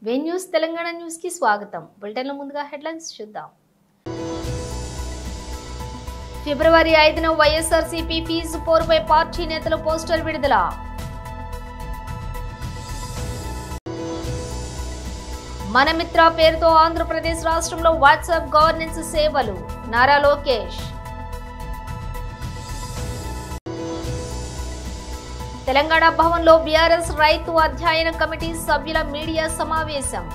వే news Telangana news కి స్వాగతం. Bulletin లో ముందుగా హెడ్లైన్స్ చూద్దాం. ఫిబ్రవరి 5న వైఎస్ఆర్సీపీ ఫీజు పోరుపై పార్టీ నేతలు పోస్టర్ విడుదల. మన మిత్ర పేరుతో ఆంధ్రప్రదేశ్ రాష్ట్రంలో వాట్సాప్ గవర్నెన్స్ సేవలు. నారా లోకేష్. తెలంగాణ భవన్లో బీఆర్ఎస్ రైతు అధ్యయన కమిటీ సభ్యుల మీడియా సమావేశం.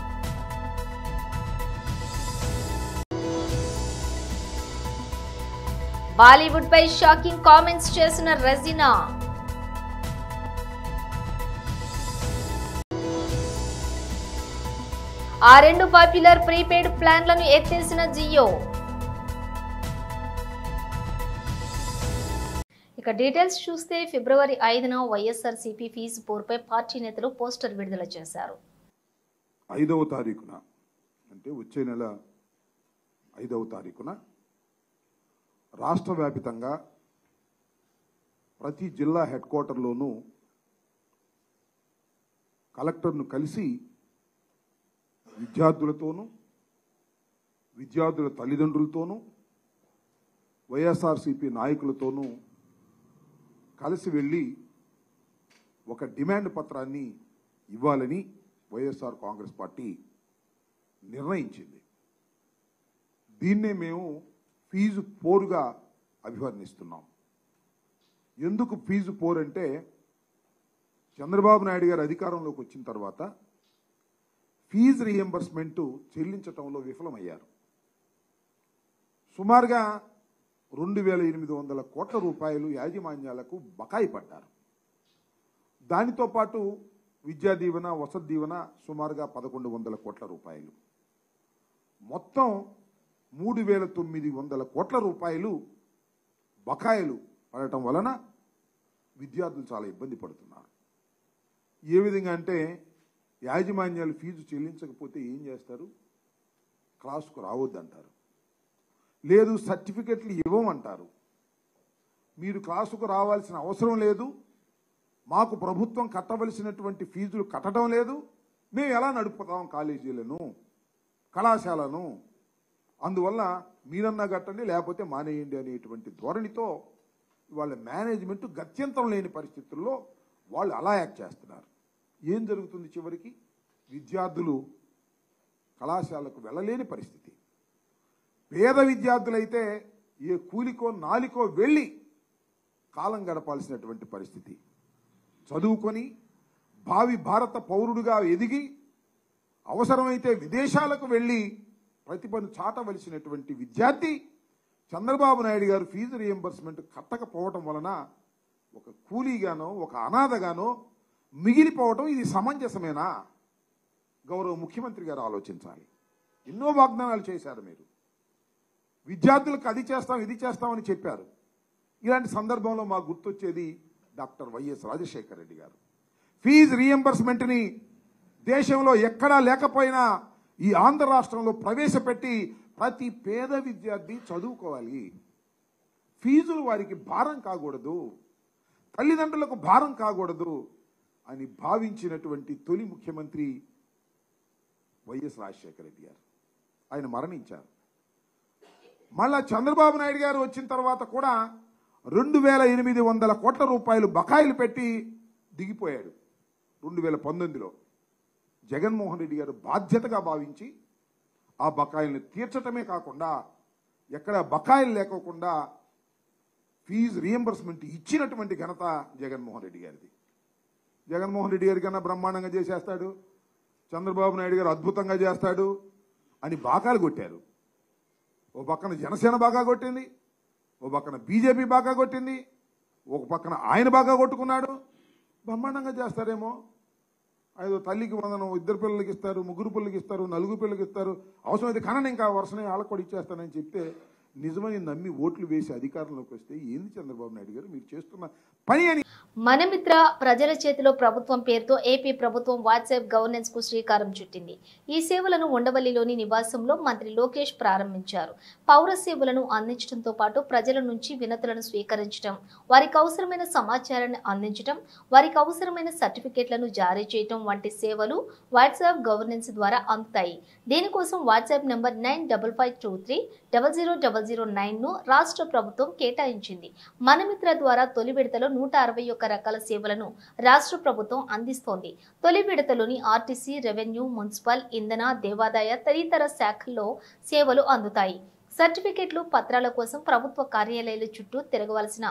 బాలీవుడ్ పై షాకింగ్ కామెంట్స్ చేసిన రెజినా. ఆ రెండు పాపులర్ ప్రీపెయిడ్ ప్లాన్లను ఎత్తేసిన జియో. ఇక డీటెయిల్స్ చూస్తే ఫిబ్రవరి 5న వైఎస్ఆర్సీపీ ఫీజు పోరుపై పార్టీ నేతలు పోస్టర్ విడుదల చేశారు. 5వ తారీఖున అంటే వచ్చే నెల 5వ తారీఖున రాష్ట్ర వ్యాపితంగా ప్రతి జిల్లా హెడ్ క్వార్టర్లోనూ కలెక్టర్ను కలిసి విద్యార్థులతోనూ విద్యార్థుల తల్లిదండ్రులతోనూ వైఎస్ఆర్సీపీ నాయకులతోనూ కలిసి వెళ్ళి ఒక డిమాండ్ పత్రాన్ని ఇవ్వాలని వైఎస్ఆర్ కాంగ్రెస్ పార్టీ నిర్ణయించింది. దీన్నే మేము ఫీజు పోరుగా అభివర్ణిస్తున్నాం. ఎందుకు ఫీజు పోరు అంటే, చంద్రబాబు నాయుడు గారు అధికారంలోకి వచ్చిన తర్వాత ఫీజు రీఎంబర్స్మెంట్ చెల్లించటంలో విఫలమయ్యారు. సుమారుగా 2,800 కోట్ల రూపాయలు యాజమాన్యాలకు బకాయి పడ్డారు. దానితో పాటు విద్యా దీవెన, వసతి దీవెన సుమారుగా 1,100 కోట్ల రూపాయలు, మొత్తం 3,900 కోట్ల రూపాయలు బకాయిలు పడటం వలన విద్యార్థులు చాలా ఇబ్బంది పడుతున్నారు. ఏ విధంగా అంటే, యాజమాన్యాలు ఫీజు చెల్లించకపోతే ఏం చేస్తారు? క్లాసుకు రావద్దంటారు, లేదు సర్టిఫికెట్లు ఇవ్వమంటారు. మీరు క్లాసుకు రావాల్సిన అవసరం లేదు, మాకు ప్రభుత్వం కట్టవలసినటువంటి ఫీజులు కట్టడం లేదు, మేము ఎలా నడుపుతాం కాలేజీలను, కళాశాలను, అందువల్ల మీరన్నా కట్టండి లేకపోతే మానేయండి అనేటువంటి ధోరణితో వాళ్ళ మేనేజ్మెంట్ గత్యంతరం లేని పరిస్థితుల్లో వాళ్ళు అలా యాక్ట్ చేస్తున్నారు. ఏం జరుగుతుంది? చివరికి విద్యార్థులు కళాశాలకు వెళ్ళలేని పరిస్థితి. పేద విద్యార్థులైతే ఏ కూలికో నాలికో వెళ్ళి కాలం గడపాల్సినటువంటి పరిస్థితి. చదువుకొని భావి భారత పౌరుడుగా ఎదిగి అవసరమైతే విదేశాలకు వెళ్ళి ప్రతిభను చాటవలసినటువంటి విద్యార్థి చంద్రబాబు నాయుడు గారు ఫీజు రీఎంబర్స్మెంట్ కట్టకపోవటం వలన ఒక కూలీగానో ఒక అనాథగానో మిగిలిపోవటం ఇది సమంజసమేనా? గౌరవ ముఖ్యమంత్రి గారు ఆలోచించాలి. ఎన్నో వాగ్దానాలు చేశారు మీరు, విద్యార్థులకు అది చేస్తాం ఇది చేస్తామని చెప్పారు. ఇలాంటి సందర్భంలో మాకు గుర్తొచ్చేది డాక్టర్ వైఎస్ రాజశేఖర రెడ్డి గారు. ఫీజు రీఎంబర్స్మెంట్ని దేశంలో ఎక్కడా లేకపోయినా ఈ ఆంధ్ర రాష్ట్రంలో ప్రవేశపెట్టి ప్రతి పేద విద్యార్థి చదువుకోవాలి, ఫీజులు వారికి భారం కాకూడదు, తల్లిదండ్రులకు భారం కాకూడదు అని భావించినటువంటి తొలి ముఖ్యమంత్రి వైఎస్ రాజశేఖర రెడ్డి గారు. ఆయన మరణించారు. మళ్ళా చంద్రబాబు నాయుడు గారు వచ్చిన తర్వాత కూడా 2,800 కోట్ల రూపాయలు బకాయిలు పెట్టి దిగిపోయాడు. 2019లో జగన్మోహన్ రెడ్డి గారు బాధ్యతగా భావించి ఆ బకాయిలను తీర్చటమే కాకుండా ఎక్కడ బకాయిలు లేకోకుండా ఫీజు రీఎంబర్స్మెంట్ ఇచ్చినటువంటి ఘనత జగన్మోహన్ రెడ్డి గారిది. జగన్మోహన్ రెడ్డి గారి కన్నా బ్రహ్మాండంగా చేసేస్తాడు, చంద్రబాబు నాయుడు గారు అద్భుతంగా చేస్తాడు అని బాకాలు కొట్టారు. ఓ పక్కన జనసేన బాగా కొట్టింది, ఓ పక్కన బీజేపీ బాగా కొట్టింది, ఒక పక్కన ఆయన బాగా కొట్టుకున్నాడు. బ్రహ్మాండంగా చేస్తారేమో, ఐదో తల్లికి వందనం, 2 పిల్లలకి ఇస్తారు, 3 పిల్లలకి ఇస్తారు, 4 పిల్లలకి ఇస్తారు, అవసరమైతే కనని ఇంకా వరుసనే వాళ్ళకి కూడా ఇచ్చేస్తానని చెప్తే నిజమని నమ్మి ఓట్లు వేసి అధికారంలోకి వస్తే ఏంది చంద్రబాబు నాయుడు గారు మీరు చేస్తున్న పని అని. మనమిత్ర ప్రజల చేతిలో ప్రభుత్వం పేరుతో ఏపీ ప్రభుత్వం వాట్సాప్ గవర్నెన్స్ కు శ్రీకారం చుట్టింది. ఈ సేవలను ఉండవల్లిలోని నివాసంలో మంత్రి లోకేష్ ప్రారంభించారు. పౌర సేవలను అందించడంతో పాటు ప్రజల నుంచి వినతులను స్వీకరించడం, వారికి అవసరమైన సమాచారాన్ని అందించడం, వారికి అవసరమైన సర్టిఫికెట్లను జారీ చేయడం వంటి సేవలు వాట్సాప్ గవర్నెన్స్ ద్వారా అందుతాయి. దీనికోసం వాట్సాప్ నంబర్ 9552300009 ను రాష్ట్ర ప్రభుత్వం కేటాయించింది. మనమిత్ర ద్వారా తొలి విడతలో 161 రకాల సేవలను రాష్ట్ర ప్రభుత్వం అందిస్తోంది. తొలి విడతలోని ఆర్టీసీ, రెవెన్యూ, మున్సిపల్, ఇంధన, దేవాదాయ తదితర శాఖల్లో సేవలు అందుతాయి. సర్టిఫికెట్లు, పత్రాల కోసం ప్రభుత్వ కార్యాలయాల చుట్టూ తిరగవలసిన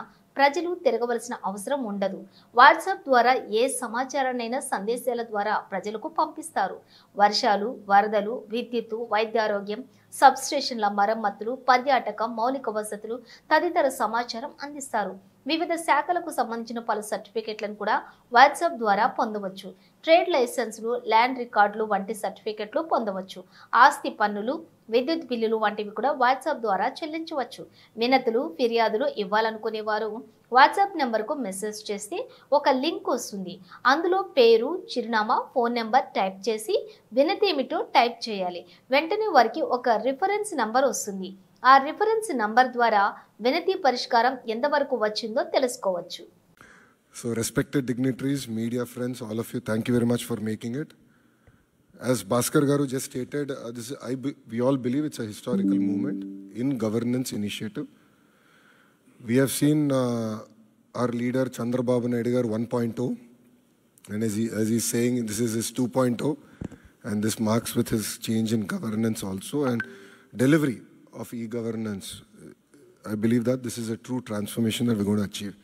అవసరం ఉండదు. వాట్సాప్ ద్వారా ఏ సమాచారాన్నైనా సందేశాల ద్వారా ప్రజలకు పంపిస్తారు. వర్షాలు, వరదలు, విద్యుత్తు, వైద్యారోగ్యం, సబ్స్టేషన్ల మరమ్మతులు, పర్యాటకం, మౌలిక వసతులు తదితర సమాచారం అందిస్తారు. వివిధ శాఖలకు సంబంధించిన పలు సర్టిఫికెట్లను కూడా వాట్సాప్ ద్వారా పొందవచ్చు. ట్రేడ్ లైసెన్సులు, ల్యాండ్ రికార్డులు వంటి సర్టిఫికెట్లు పొందవచ్చు. ఆస్తి పన్నులు, విద్యుత్ బిల్లులు వంటివి కూడా వాట్సాప్ ద్వారా చెల్లించవచ్చు. వినతులు, ఫిర్యాదులు ఇవ్వాలనుకునే వారు వాట్సాప్ నెంబర్కు మెసేజ్ చేస్తే ఒక లింక్ వస్తుంది. అందులో పేరు, చిరునామా, ఫోన్ నెంబర్ టైప్ చేసి వినతి ఏమిటో టైప్ చేయాలి. వెంటనే వారికి ఒక రిఫరెన్స్ నంబర్ వస్తుంది. ఆ రిఫరెన్స్ నంబర్ ద్వారా వినతి పరిష్కారం ఎంతవరకు వచ్చిందో తెలుసుకోవచ్చు. So respected dignitaries, media friends, all of you, thank you very much for making it. As Bhaskar Garu just stated, we all believe it's a historical movement in governance initiative. We have seen our leader Chandrababu Naidu Garu 1.0, and as he's saying, this is his 2.0, and this marks with his change in governance also and delivery of e-governance. I believe that this is a true transformation that we're going to achieve.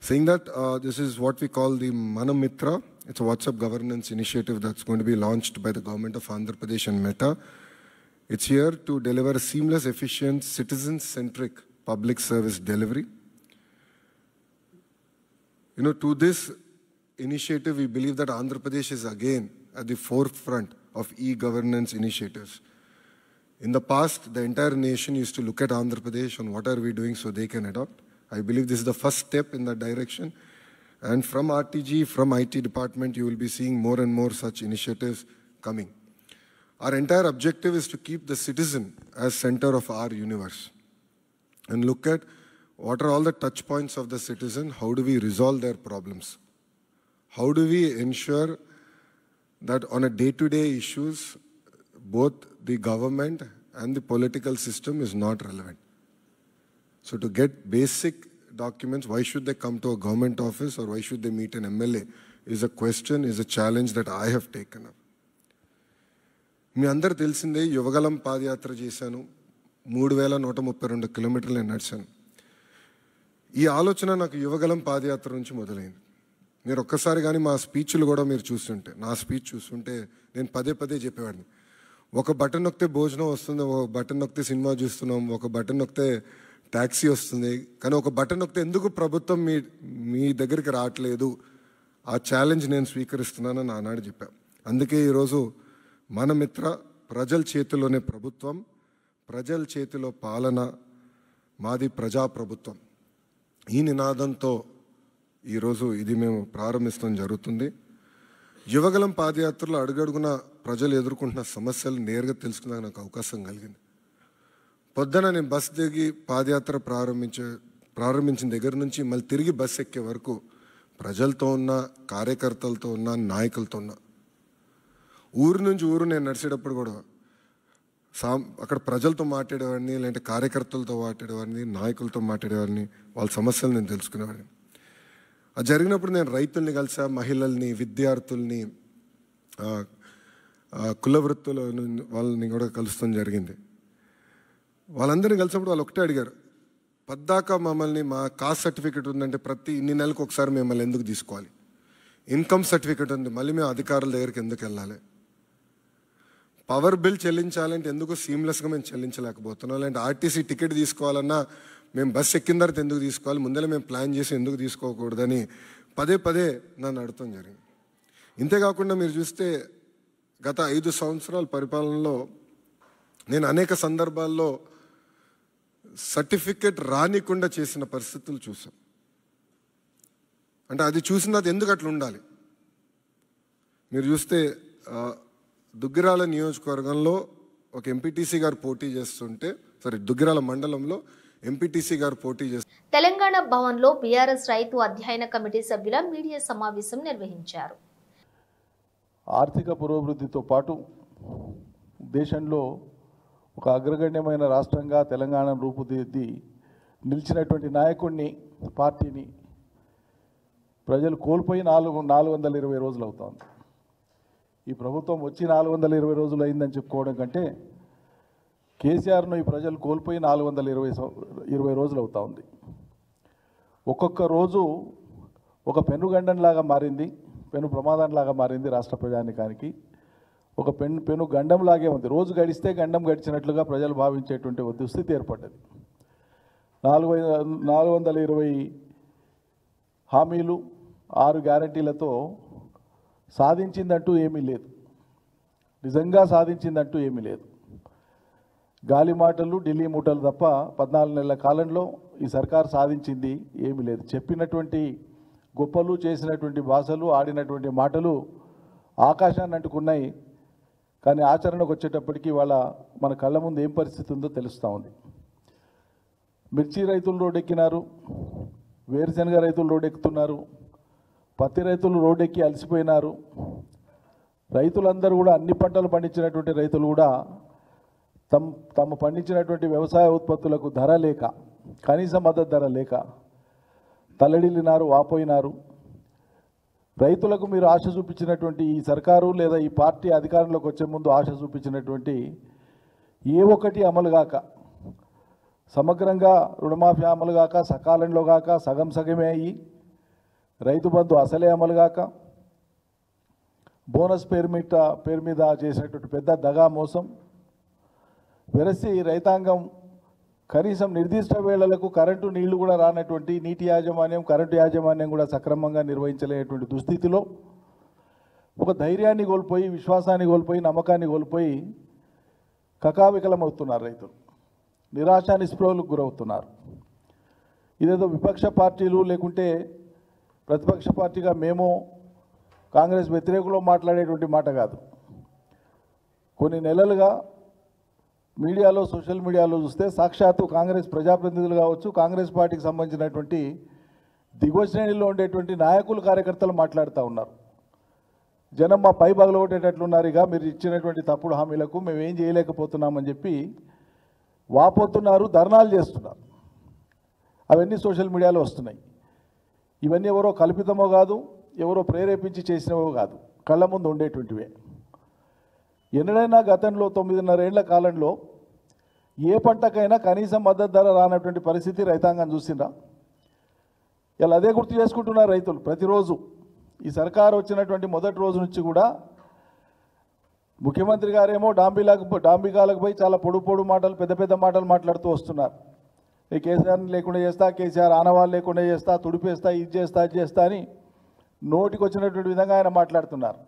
Saying that, this is what we call the Manamitra. It's a WhatsApp governance initiative that's going to be launched by the government of Andhra Pradesh and Meta. It's here to deliver a seamless, efficient, citizen-centric public service delivery. To this initiative, we believe that Andhra Pradesh is again at the forefront of e-governance initiatives. In the past, the entire nation used to look at Andhra Pradesh and what are we doing so they can adopt. I believe this is the first step in that direction. And from RTG, from IT department, you will be seeing more and more such initiatives coming. Our entire objective is to keep the citizen as center of our universe and look at what are all the touch points of the citizen, how do we resolve their problems, how do we ensure that on a day-to-day issues, both the government and the political system is not relevant. So to get basic documents, why should they come to a government office or why should they meet an MLA is a question, is a challenge that I have taken up. మీ అందరు తెలిసిందే యువగలం పాదయాత్ర చేశాను. 3132 కిలోమీటర్లు నేను నడిచాను. ఈ ఆలోచన నాకు యువగలం పాదయాత్ర నుంచి మొదలైంది. మీరు ఒక్కసారి కానీ మా స్పీచ్లు కూడా మీరు చూస్తుంటే, నా స్పీచ్ చూస్తుంటే నేను పదే చెప్పేవాడిని. ఒక బటన్ నొక్కితే భోజనం వస్తుంది, ఒక బటన్ నొక్కితే సినిమా చూస్తున్నాం, ఒక బటన్ నొక్కితే ట్యాక్సీ వస్తుంది, కానీ ఒక బటన్ నొక్కితే ఎందుకు ప్రభుత్వం మీ దగ్గరికి రావట్లేదు, ఆ ఛాలెంజ్ నేను స్వీకరిస్తున్నానని ఆనాడు చెప్పా. అందుకే ఈరోజు మన మిత్ర ప్రజల చేతిలోనే ప్రభుత్వం, ప్రజల చేతిలో పాలన, మాది ప్రజాప్రభుత్వం, ఈ నినాదంతో ఈరోజు ఇది మేము ప్రారంభించడం జరుగుతుంది. యువగలం పాదయాత్రలో అడుగడుగున ప్రజలు ఎదుర్కొంటున్న సమస్యలు నేరుగా తెలుసుకునే నాకు అవకాశం కలిగింది. పొద్దున నేను బస్ దిగి పాదయాత్ర ప్రారంభించిన దగ్గర నుంచి మళ్ళీ తిరిగి బస్ ఎక్కే వరకు ప్రజలతో ఉన్న, కార్యకర్తలతో ఉన్న, నాయకులతో ఉన్న. ఊరు నుంచి ఊరు నేను నడిచేటప్పుడు కూడా అక్కడ ప్రజలతో మాట్లాడేవాడిని, లేదంటే కార్యకర్తలతో మాట్లాడేవాడిని, నాయకులతో మాట్లాడేవాడిని, వాళ్ళ సమస్యలు నేను తెలుసుకునేవాడిని. అది జరిగినప్పుడు నేను రైతుల్ని కలిసా, మహిళల్ని, విద్యార్థుల్ని, కుల వృత్తుల వాళ్ళని కూడా కలుస్తాం జరిగింది. వాళ్ళందరినీ కలిసినప్పుడు వాళ్ళు ఒకటే అడిగారు, పద్దాక మమ్మల్ని మా కాస్ట్ సర్టిఫికేట్ ఉందంటే ప్రతి ఇన్ని నెలలకు ఒకసారి మిమ్మల్ని ఎందుకు తీసుకోవాలి, ఇన్కమ్ సర్టిఫికేట్ ఉంది మళ్ళీ మేము అధికారుల దగ్గరికి ఎందుకు వెళ్ళాలి, పవర్ బిల్ చెల్లించాలంటే ఎందుకు సీమ్లెస్గా మేము చెల్లించలేకపోతున్నాం, లేదంటే ఆర్టీసీ టికెట్ తీసుకోవాలన్నా మేము బస్ ఎక్కిన తర్వాత ఎందుకు తీసుకోవాలి, ముందరే మేము ప్లాన్ చేసి ఎందుకు తీసుకోకూడదని పదే నన్ను అడగటం జరిగింది. ఇంతేకాకుండా మీరు చూస్తే గత 5 సంవత్సరాల పరిపాలనలో నేను అనేక సందర్భాల్లో సర్టిఫికెట్ రానికుండా చేసిన పరిస్థితులు చూసాం. అంటే అది చూసిన తర్వాత ఎందుకు అట్లా ఉండాలి? మీరు చూస్తే దుగ్గిరాల నియోజకవర్గంలో ఒక ఎంపీటీసీ గారు పోటీ చేస్తుంటే, దుగ్గిరాల మండలంలో ఎంపీటీసీ గారు పోటీ చేస్తారు. తెలంగాణ భవన్లో బీఆర్ఎస్ రైతు అధ్యయన కమిటీ సభ్యుల మీడియా సమావేశం నిర్వహించారు. ఆర్థిక పురోభివృద్ధితో పాటు దేశంలో ఒక అగ్రగణ్యమైన రాష్ట్రంగా తెలంగాణ రూపుదిద్ది నిలిచినటువంటి నాయకుడిని, పార్టీని ప్రజలు కోల్పోయి 420 రోజులు అవుతోంది. ఈ ప్రభుత్వం వచ్చి 420 రోజులు అయిందని చెప్పుకోవడం కంటే కేసీఆర్ను ఈ ప్రజలు కోల్పోయి 420 రోజులు అవుతా ఉంది. ఒక్కొక్క రోజు ఒక పెనుగండంలాగా మారింది, పెను ప్రమాదంలాగా మారింది రాష్ట్ర ప్రజానికానికి. ఒక పెను గండంలాగే ఉంది. రోజు గడిస్తే గండం గడిచినట్లుగా ప్రజలు భావించేటువంటి ఒక దుస్థితి ఏర్పడ్డది. 420 హామీలు, 6 గ్యారంటీలతో సాధించిందంటూ ఏమీ లేదు. నిజంగా సాధించిందంటూ ఏమీ లేదు. గాలి మాటలు, ఢిల్లీ మూటలు తప్ప 14 నెలల కాలంలో ఈ సర్కార్ సాధించింది ఏమీ లేదు. చెప్పినటువంటి గొప్పలు, చేసినటువంటి భాషలు, ఆడినటువంటి మాటలు ఆకాశాన్ని అంటుకున్నాయి. కానీ ఆచరణకు వచ్చేటప్పటికి వాళ్ళ మన కళ్ళ ముందు ఏం పరిస్థితి ఉందో తెలుస్తూ ఉంది. మిర్చి రైతులు రోడ్డెక్కినారు, వేరుశనగ రైతులు రోడ్డెక్కుతున్నారు, పత్తి రైతులు రోడ్డెక్కి అలసిపోయినారు. రైతులందరూ కూడా, అన్ని పంటలు పండించినటువంటి రైతులు కూడా తమ పండించినటువంటి వ్యవసాయ ఉత్పత్తులకు ధర లేక, కనీస మద్దతు ధర లేక తల్లడిల్లినారు, వాపోయినారు. రైతులకు మీరు ఆశ చూపించినటువంటి ఈ సర్కారు లేదా ఈ పార్టీ అధికారంలోకి వచ్చే ముందు ఆశ చూపించినటువంటి ఏ ఒక్కటి అమలు కాక, సమగ్రంగా రుణమాఫీ అమలు కాక, సకాలంలో కాక, సగం సగమే అయ్యి, రైతు బంధు అసలే అమలు కాక, బోనస్ పేరు మీద చేసినటువంటి పెద్ద దగా మోసం వెరసి రైతాంగం కనీసం నిర్దిష్ట వేళలకు కరెంటు నీళ్లు కూడా రానటువంటి నీటి యాజమాన్యం, కరెంటు యాజమాన్యం కూడా సక్రమంగా నిర్వహించలేనటువంటి దుస్థితిలో ఒక ధైర్యాన్ని కోల్పోయి, విశ్వాసాన్ని కోల్పోయి, నమ్మకాన్ని కోల్పోయి కకావికలమవుతున్నారు రైతులు. నిరాశ నిస్పృహలకు గురవుతున్నారు. ఇదేదో విపక్ష పార్టీలు లేకుంటే ప్రతిపక్ష పార్టీగా మేము కాంగ్రెస్ వ్యతిరేకులో మాట్లాడేటువంటి మాట కాదు. కొన్ని నెలలుగా మీడియాలో, సోషల్ మీడియాలో చూస్తే సాక్షాత్తు కాంగ్రెస్ ప్రజాప్రతినిధులు కావచ్చు, కాంగ్రెస్ పార్టీకి సంబంధించినటువంటి దిగువ శ్రేణిలో ఉండేటువంటి నాయకులు, కార్యకర్తలు మాట్లాడుతూ ఉన్నారు. జనం మా పై పగలగొట్టేటట్లున్నారు, ఇక మీరు ఇచ్చినటువంటి తప్పుడు హామీలకు మేము ఏం చేయలేకపోతున్నామని చెప్పి వాపోతున్నారు, ధర్నాలు చేస్తున్నారు. అవన్నీ సోషల్ మీడియాలో వస్తున్నాయి. ఇవన్నీ ఎవరో కల్పితమో కాదు, ఎవరో ప్రేరేపించి చేసినవో కాదు, కళ్ళ ముందు ఉండేటువంటివే. ఎన్నడైనా గతంలో 9.5 ఏళ్ల కాలంలో ఏ పంటకైనా కనీసం మద్దతు ధర రానటువంటి పరిస్థితి రైతాంగం చూసిందా? ఇలా అదే గుర్తు చేసుకుంటున్నారు రైతులు ప్రతిరోజు. ఈ సర్కారు వచ్చినటువంటి మొదటి రోజు నుంచి కూడా ముఖ్యమంత్రి గారేమో డాంబికాలకు పోయి చాలా పొడు మాటలు, పెద్ద మాటలు మాట్లాడుతూ వస్తున్నారు. ఈ కేసీఆర్ని లేకుండా చేస్తా, కేసీఆర్ ఆనవాళ్ళు లేకుండా చేస్తా, తుడిపేస్తా, ఇది చేస్తా, అది చేస్తా అని నోటికి వచ్చినటువంటి విధంగా ఆయన మాట్లాడుతున్నారు.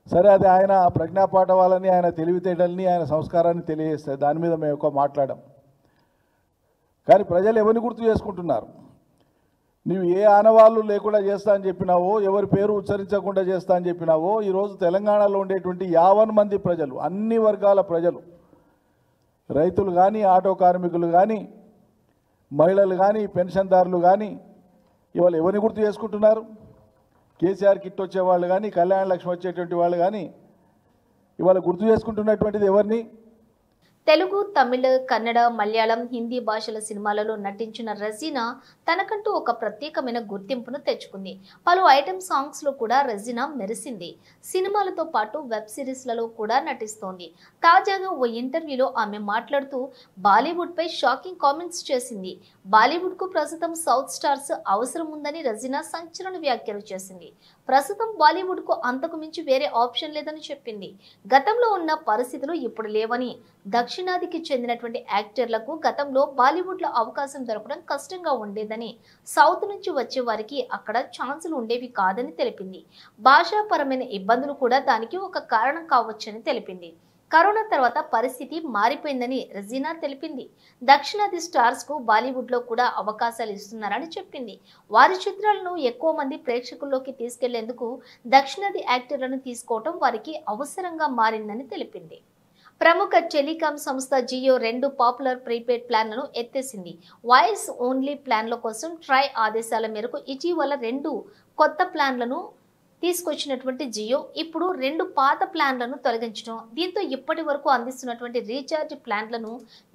సరే, అది ఆయన ప్రజ్ఞాపాఠవాలని, ఆయన తెలివితేటల్ని, ఆయన సంస్కారాన్ని తెలియజేస్తాయి. దాని మీద మేము ఎక్కువ మాట్లాడాం. కానీ ప్రజలు ఎవరిని గుర్తు చేసుకుంటున్నారు? నువ్వు ఏ ఆనవాళ్ళు లేకుండా చేస్తా అని చెప్పినావో, ఎవరి పేరు ఉచ్చరించకుండా చేస్తా అని చెప్పినావో, ఈరోజు తెలంగాణలో ఉండేటువంటి 50 మంది ప్రజలు, అన్ని వర్గాల ప్రజలు, రైతులు కానీ, ఆటో కార్మికులు కానీ, మహిళలు కానీ, పెన్షన్దారులు కానీ, ఇవాళ ఎవరిని గుర్తు చేసుకుంటున్నారు? కేసీఆర్ కిట్ వచ్చేవాళ్ళు కానీ, కళ్యాణ లక్ష్మి వచ్చేటువంటి వాళ్ళు కానీ ఇవాళ గుర్తు చేసుకుంటున్నటువంటిది ఎవరిని? తెలుగు, తమిళ, కన్నడ, మలయాళం, హిందీ భాషల సినిమాలలో నటించిన రెజీనా తనకంటూ ఒక ప్రత్యేకమైన గుర్తింపును తెచ్చుకుంది. పలు ఐటెం సాంగ్స్ లో కూడా రెజీనా మెరిసింది. సినిమాలతో పాటు వెబ్ సిరీస్లలో కూడా నటిస్తోంది. తాజాగా ఓ ఇంటర్వ్యూలో ఆమె మాట్లాడుతూ బాలీవుడ్ పై షాకింగ్ కామెంట్స్ చేసింది. బాలీవుడ్ కు ప్రస్తుతం సౌత్ స్టార్స్ అవసరం ఉందని రెజీనా సంచలన వ్యాఖ్యలు చేసింది. ప్రస్తుతం బాలీవుడ్ కు అంతకు మించి వేరే ఆప్షన్ లేదని చెప్పింది. గతంలో ఉన్న పరిస్థితులు ఇప్పుడు లేవని, దక్షిణాదికి చెందినటువంటి యాక్టర్లకు గతంలో బాలీవుడ్ లో అవకాశం దొరకడం కష్టంగా ఉండేదని, సౌత్ నుంచి వచ్చే వారికి అక్కడ ఛాన్సులు ఉండేవి కాదని తెలిపింది. భాషాపరమైన ఇబ్బందులు కూడా దానికి ఒక కారణం కావచ్చని తెలిపింది. కరోనా తర్వాత పరిస్థితి మారిపోయిందని రజీనా తెలిపింది. దక్షిణాది స్టార్స్ కు బాలీవుడ్ లో కూడా అవకాశాలు ఇస్తున్నారని చెప్పింది. వారి చిత్రాలను ఎక్కువ మంది ప్రేక్షకుల్లోకి తీసుకెళ్లేందుకు దక్షిణాది యాక్టర్లను తీసుకోవటం వారికి అవసరంగా మారిందని తెలిపింది. ప్రముఖ టెలికాం సంస్థ జియో 2 పాపులర్ ప్రీపెయిడ్ ప్లాన్లను ఎత్తేసింది. వాయిస్ ఓన్లీ ప్లాన్ల కోసం ట్రై ఆదేశాల మేరకు ఇటీవల 2 కొత్త ప్లాన్లను తీసుకొచ్చినటువంటి జియో ఇప్పుడు 2 పాత ప్లాన్లను తొలగించడం, దీంతో ఇప్పటి వరకు అందిస్తున్నటువంటి రీఛార్జ్ ప్లాన్లను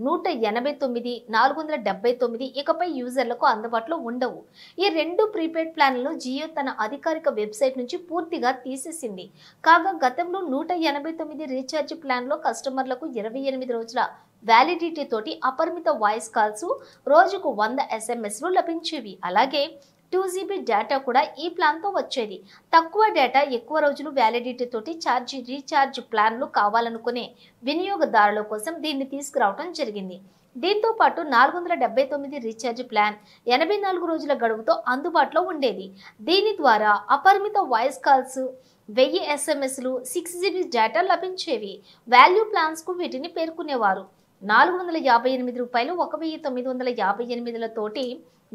189, 479 ఇకపై యూజర్లకు అందుబాటులో ఉండవు. ఈ 2 ప్రీపెయిడ్ ప్లాన్లను జియో తన అధికారిక వెబ్సైట్ నుంచి పూర్తిగా తీసేసింది. కాగా గతంలో 189 రీఛార్జ్ ప్లాన్లో కస్టమర్లకు 28 రోజుల వ్యాలిడిటీ తోటి అపరిమిత వాయిస్ కాల్స్, రోజుకు 100 SMSలు లభించేవి. అలాగే 2GB డేటా కూడా ఈ ప్లాన్తో వచ్చేది. తక్కువ డేటా, ఎక్కువ రోజులు వ్యాలిడిటీ తోటి రీఛార్జ్ ప్లాన్లు కావాలనుకునే వినియోగదారుల కోసం దీన్ని తీసుకురావడం జరిగింది. దీంతో పాటు 479 రీఛార్జ్ ప్లాన్ 84 రోజుల గడువుతో అందుబాటులో ఉండేది. దీని ద్వారా అపరిమిత వాయిస్ కాల్స్, 1000 SMSలు, 6GB డేటా లభించేవి. వాల్యూ ప్లాన్స్ కు వీటిని పేర్కొనేవారు. 458 రూపాయలు, 1958 తోటి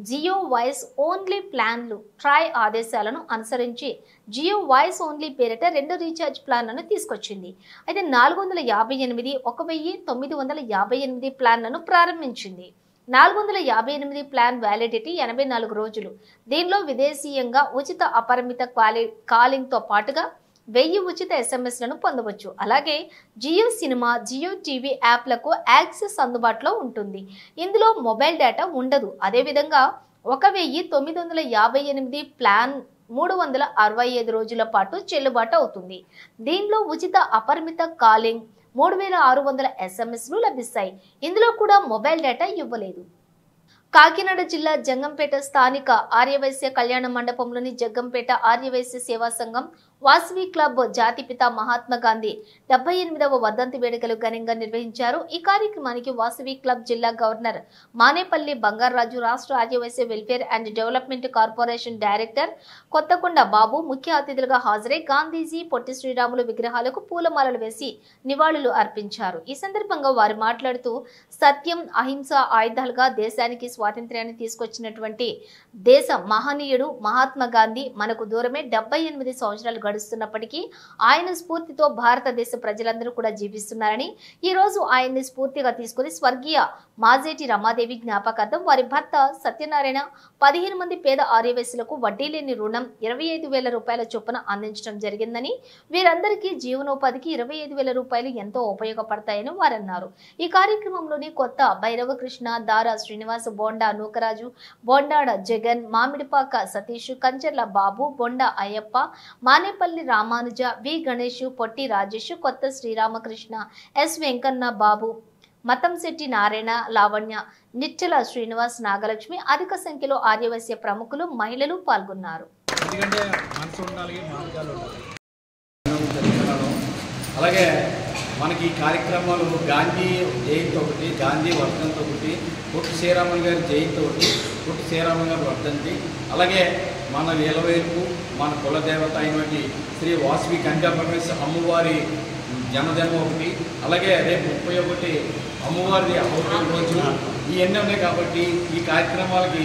జియో వాయిస్ ఓన్లీ ప్లాన్లు ట్రై ఆదేశాలను అనుసరించి జియో వాయిస్ ఓన్లీ పేరిట 2 రీఛార్జ్ ప్లాన్లను తీసుకొచ్చింది. అయితే 458, 1958 ప్లాన్లను ప్రారంభించింది. 458 ప్లాన్ వ్యాలిడిటీ 84 రోజులు. దీనిలో విదేశీయంగా ఉచిత అపరిమిత కాలింగ్ తో పాటుగా 1000 ఉచిత SMSలను పొందవచ్చు. అలాగే జియో సినిమా, జియో టీవీ యాప్లకు యాక్సెస్ అందుబాటులో ఉంటుంది. ఇందులో మొబైల్ డేటా ఉండదు. అదేవిధంగా 1958 ప్లాన్ 365 రోజుల పాటు చెల్లుబాటు అవుతుంది. దీనిలో ఉచిత అపరిమిత కాలింగ్, 3600 SMSలు లభిస్తాయి. ఇందులో కూడా మొబైల్ డేటా ఇవ్వలేదు. కాకినాడ జిల్లా జగ్గంపేట స్థానిక ఆర్యవైశ్య కళ్యాణ మండపంలోని జగ్గంపేట ఆర్యవైశ్య సేవా సంఘం వాసవి క్లబ్ జాతిపిత మహాత్మా గాంధీ 78వ వర్ధంతి వేడుకలు ఘనంగా నిర్వహించారు. ఈ కార్యక్రమానికి వాసవి క్లబ్ జిల్లా గవర్నర్ మానేపల్లి బంగారాజు, రాష్ట్ర Aryavysya welfare and development corporation director Kothakonda Babu ముఖ్య అతిథులుగా హాజరై గాంధీజీ, పొట్టి శ్రీరాములు విగ్రహాలకు పూలమాలలు వేసి నివాళులు అర్పించారు. ఈ సందర్భంగా వారు మాట్లాడుతూ సత్యం, అహింస ఆయుధాలుగా దేశానికి స్వాతంత్ర్యాన్ని తీసుకొచ్చినటువంటి దేశ మహనీయుడు మహాత్మా గాంధీ మనకు దూరమే 78 సంవత్సరాలు గడుస్తున్నప్పటికీ ఆయన స్ఫూర్తితో భారతదేశ ప్రజలందరూ కూడా జీవిస్తున్నారని, ఈ రోజు ఆయన్ని స్ఫూర్తిగా తీసుకుని స్వర్గీయ మాజేటి రమాదేవి జ్ఞాపకార్థం వారి భర్త సత్యనారాయణ 15 మంది పేద ఆర్యవైశ్యులకు వడ్డీ లేని రుణం 25,000 రూపాయల చొప్పున అందించడం జరిగిందని, వీరందరికీ జీవనోపాధికి 25,000 రూపాయలు ఎంతో ఉపయోగపడతాయని వారన్నారు. ఈ కార్యక్రమంలోని కొత్త భైరవకృష్ణ, దారా శ్రీనివాస్, బోండా నూకరాజు, బొండాడ జగన్, మామిడిపాక సతీష్, కంచర్ల బాబు, బొండా అయ్యప్ప, మానేపల్లి రామానుజ, వి గణేష్, పొట్టి రాజేష్, కొత్త శ్రీరామకృష్ణ, ఎస్ వెంకన్న బాబు, మతంశెట్టి నారాయణ, లావణ్య, నిచ్చల శ్రీనివాస్, నాగలక్ష్మి, అధిక సంఖ్యలో ఆర్యవైశ్య ప్రముఖులు, మహిళలు పాల్గొన్నారు. అలాగే మనకి ఈ కార్యక్రమాలు గాంధీ జయంతి ఒకటి, గాంధీ వర్ధంతి ఒకటి, పొట్టి శ్రీరాములు గారి జయంతి ఒకటి, పొట్టి శ్రీరాములు గారి వర్ధంతి, అలాగే మన వేలవేలుపు మన కులదేవత అయినటువంటి శ్రీ వాసవి కన్యాపరమేశ్వర అమ్మవారి జన్మదినం ఒకటి, అలాగే రేపు 31 అమ్మవారి అవతారం రోజు, ఇవన్నీ ఉన్నాయి. కాబట్టి ఈ కార్యక్రమాలకి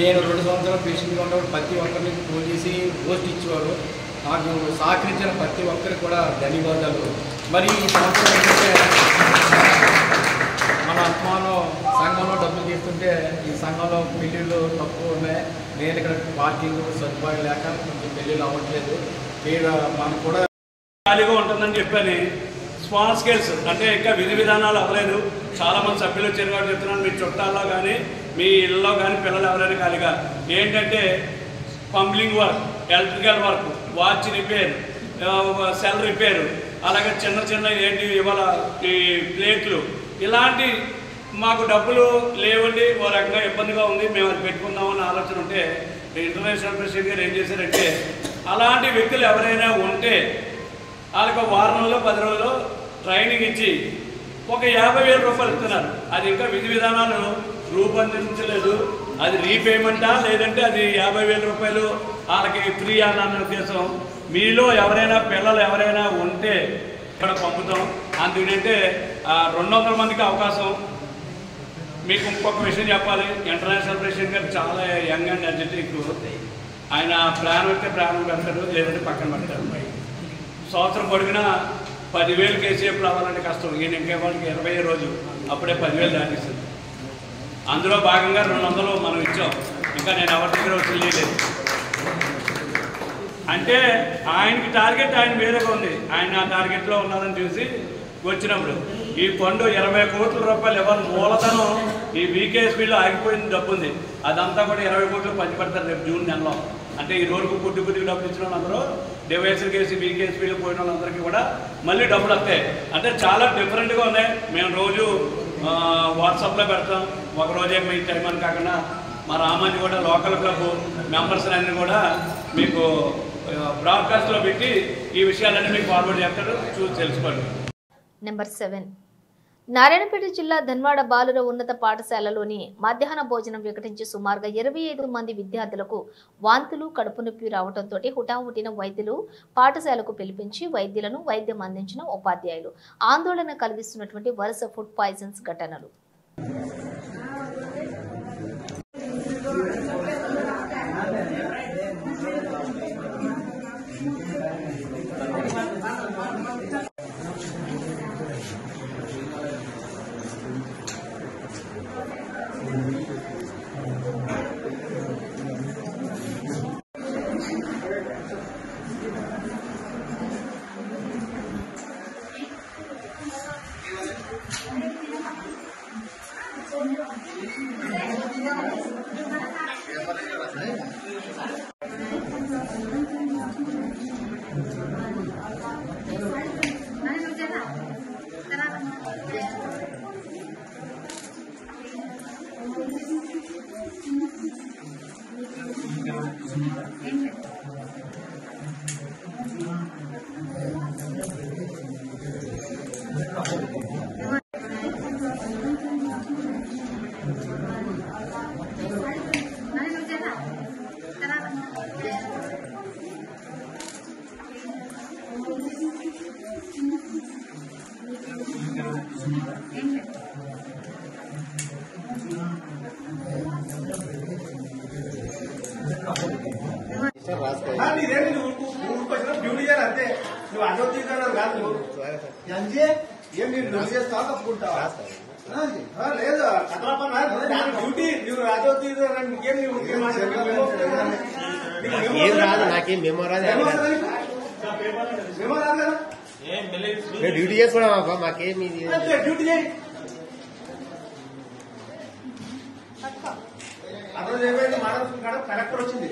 నేను 2 సంవత్సరాలు పేషెంట్గా ఉన్నప్పుడు ప్రతి ఒక్కరిని ఫోన్ చేసి పోస్ట్ ఇచ్చేవారు. నాకు సహకరించిన ప్రతి ఒక్కరికి కూడా ధన్యవాదాలు. మరి ఈ సంవత్సరం ఏంటంటే మన అత్మానం సంఘంలో డబ్బులు తీస్తుంటే ఈ సంఘంలో పెళ్ళిళ్ళు తక్కువ ఉన్నాయి. నేను ఇక్కడ పార్కింగ్ సదుపాయం లేక కొంచెం పెళ్ళిళ్ళు అవ్వట్లేదు. మనకు కూడా ఖాళీగా ఉంటుందని చెప్పని స్మాల్ స్కేల్స్ అంటే ఇంకా విధి విధానాలు అవ్వలేదు. చాలామంది సభ్యులు వచ్చారు కాబట్టి చెప్తున్నాను, మీ చుట్టాల్లో కానీ మీ ఇళ్ళలో కానీ పిల్లలు ఎవరైనా ఖాళీగా ఏంటంటే plumbing work, electrical work, watch repair, cell repair, అలాగే చిన్న చిన్న ఏంటి ఇవాళ ఈ ప్లేట్లు, ఇలాంటి మాకు డబ్బులు లేవండి, ఓ రకంగా ఇబ్బందిగా ఉంది, మేము అది పెట్టుకుందామని ఆలోచన ఉంటే ఇంటర్నేషనల్ ప్రెసిడెంట్ గారు ఏం చేశారంటే అలాంటి వ్యక్తులు ఎవరైనా ఉంటే వాళ్ళకి వారం రోజులు 10 రోజులు ట్రైనింగ్ ఇచ్చి ఒక 50,000 రూపాయలు ఇస్తున్నారు. అది ఇంకా విధి విధానాలు రూపొందించలేదు. అది రీపేమెంటా లేదంటే అది 50,000 రూపాయలు వాళ్ళకి ఫ్రీ అన్న ఉద్దేశం. మీలో ఎవరైనా పిల్లలు ఎవరైనా ఉంటే ఇక్కడ పంపుతాం. అందుకంటే 200 మందికి అవకాశం. మీకు ఇంకొక విషయం చెప్పాలి, ఇంటర్నేషనల్ ప్రెసిడెంట్ గారు చాలా యంగ్ అండ్ ఎనర్జెటిక్. ఆయన ప్రాణం అయితే ప్రాణం పెడతారు, లేదంటే పక్కన పెడతారు. సంవత్సరం పొడిగినా 10,000 కేసీఎఫ్ రావాలంటే కష్టం. ఈయన ఇంకా వాళ్ళకి 20 రోజు అప్పుడే 10,000 దాటిస్తుంది. అందులో భాగంగా 200 మనం ఇచ్చాం. ఇంకా నేను ఎవరి దగ్గర తెలియలేదు. అంటే ఆయనకి టార్గెట్ ఆయన వేరేగా ఉంది. ఆయన ఆ టార్గెట్లో ఉన్నారని చూసి వచ్చినప్పుడు ఈ ఫండ్ 20 కోట్ల రూపాయలు ఎవరు మూలధనం ఈ వీకేఎస్పీలో ఆగిపోయిన డబ్బు ఉంది. అదంతా కూడా 20 కోట్లు పంచిపెడతారు రేపు జూన్ నెలలో. అంటే ఈ రోజుకు కొద్దిగా డబ్బులు ఇచ్చిన వాళ్ళందరూ డివైఎస్ఎల్ కేసు వీకేఎస్పీలో పోయిన వాళ్ళందరికీ కూడా మళ్ళీ డబ్బులు వస్తాయి. అంటే చాలా డిఫరెంట్గా ఉన్నాయి. మేము రోజు వాట్సాప్లో పెడతాం. ఒకరోజే మీ టైం అని కాకుండా మా రామాజీ కూడా లోకల్ క్లబ్ మెంబర్స్ అన్ని కూడా మీకు బ్రాడ్కాస్ట్లో పెట్టి ఈ విషయాలన్నీ మీకు ఫార్వర్డ్ చేస్తారు, చూసి తెలుసుకోండి. నెంబర్ 7. నారాయణపేట జిల్లా ధన్వాడ బాలుర ఉన్నత పాఠశాలలోని మధ్యాహ్న భోజనం వికటించి సుమారుగా 25 మంది విద్యార్థులకు వాంతులు కడుపు నొప్పి రావడంతో హుటాహుటిన వైద్యులు పాఠశాలకు పిలిపించి వైద్యులను వైద్యం అందించిన ఉపాధ్యాయులు ఆందోళన కలిగిస్తున్నటువంటి వరుస ఫుడ్ పాయిజన్స్ ఘటనలు. డ్యూటీ చేయాలి అంతే. నువ్వు అదో తీసాను కాదు. ఏం నేను చేస్తావు తప్పుకుంటావా? లేదు డ్యూటీ నువ్వు అదో తీసాను ఏం రాదు, నాకేం మెమో రాదు. డ్యూటీ చేసుకున్నావా? మాకేం డ్యూటీ చేయి. అదో ఏమైంది మాట్లాడుతున్నాడు, కలెక్టర్ వచ్చింది.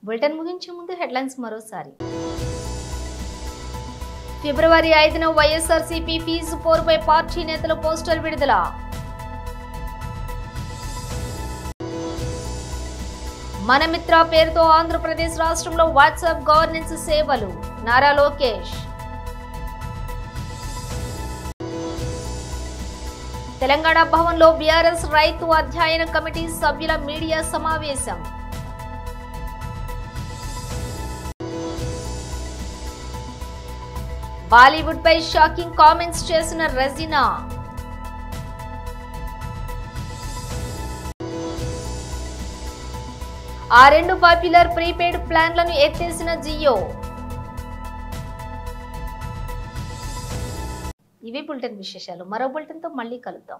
బులెటిన్ ముగించే ముందు హెడ్లైన్స్ మరోసారి. ఫిబ్రవరి 5న వైఎస్ఆర్సీపీ ఫీజు పోరుపై పార్టీ నేతల పోస్టర్ విడుదల. మనమిత్ర పేరుతో ఆంధ్రప్రదేశ్ రాష్ట్రంలో వాట్సాప్ గవర్నెన్స్ సేవలు. నారా లోకేష్. తెలంగాణ భవన్లో బీఆర్ఎస్ రైతు అధ్యయన కమిటీ సభ్యుల మీడియా సమావేశం. బాలీవుడ్ పై షాకింగ్ కామెంట్స్ చేసిన రెజినా. ఆ 2 పాపులర్ ప్రీపెయిడ్ ప్లాన్లను ఎత్తేసిన జియో. ఇవి బులెటిన్ విశేషాలు. మరో బులెటిన్తో మళ్ళీ కలుద్దాం.